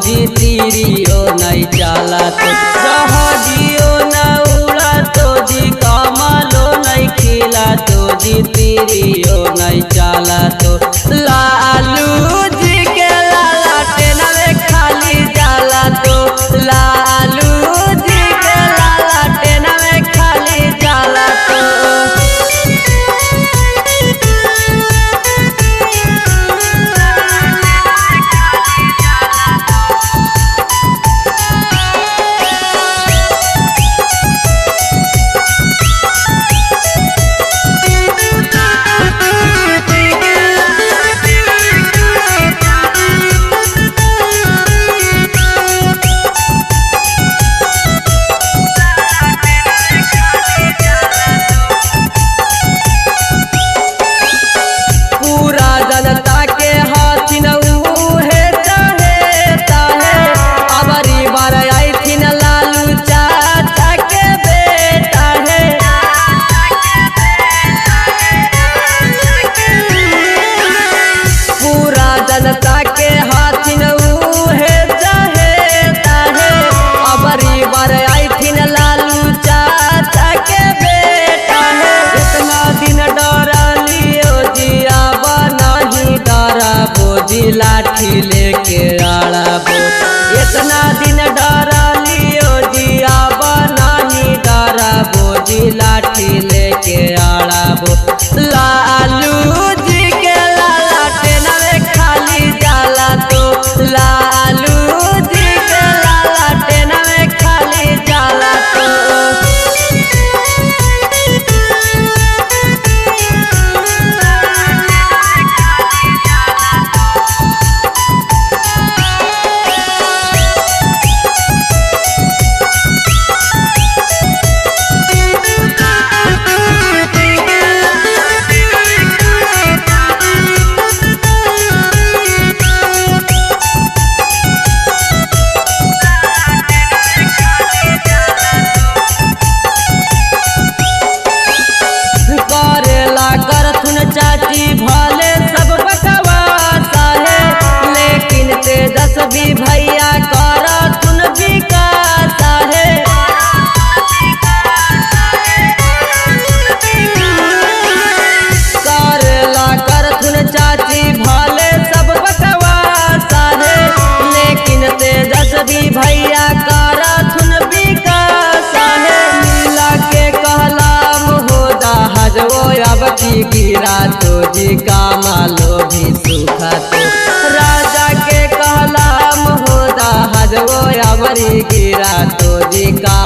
जी तीरियो नहीं चला तो जहाजियो न उड़ा तो जी कमलो नहीं खिला तो जी तीरियो नहीं चला तो लालू जी के लाला टेना में खाली जाला तो लालू जी के लाला टेना में खाली जाला तो जनता के हाथिन उहे चाहेता है अबरी बार आइथिन लालू चाचा के बेटा है पूरा जनता के हाथिन उहे चाहेता है अबरी बार आइथिन लालू चाचा के बेटा है इतना दिन डरलियो जिया बोझी लाठी लेके आड़ाबो इतना दिन डरा लियो जिया बनाही डरा बोझी लाठी लेके आड़ाबो लालू जी के लाला टेना में खाली जाला तो लालू जी के लाला टेना में खाली जाला तो चाची भले सब बकवासा है लेकिन तेजस्वी भैया करथुन विकास है करेला करथुन चाची भले सब बकवासा है लेकिन तेजस्वी भैया करथुन विकास है नीला के कहलाम हो जहाज वो अब की गिरा तो जी कामालो भी सूखा तो राजा के कहलाम हो जहाज वो अबरी गिरा तो जी का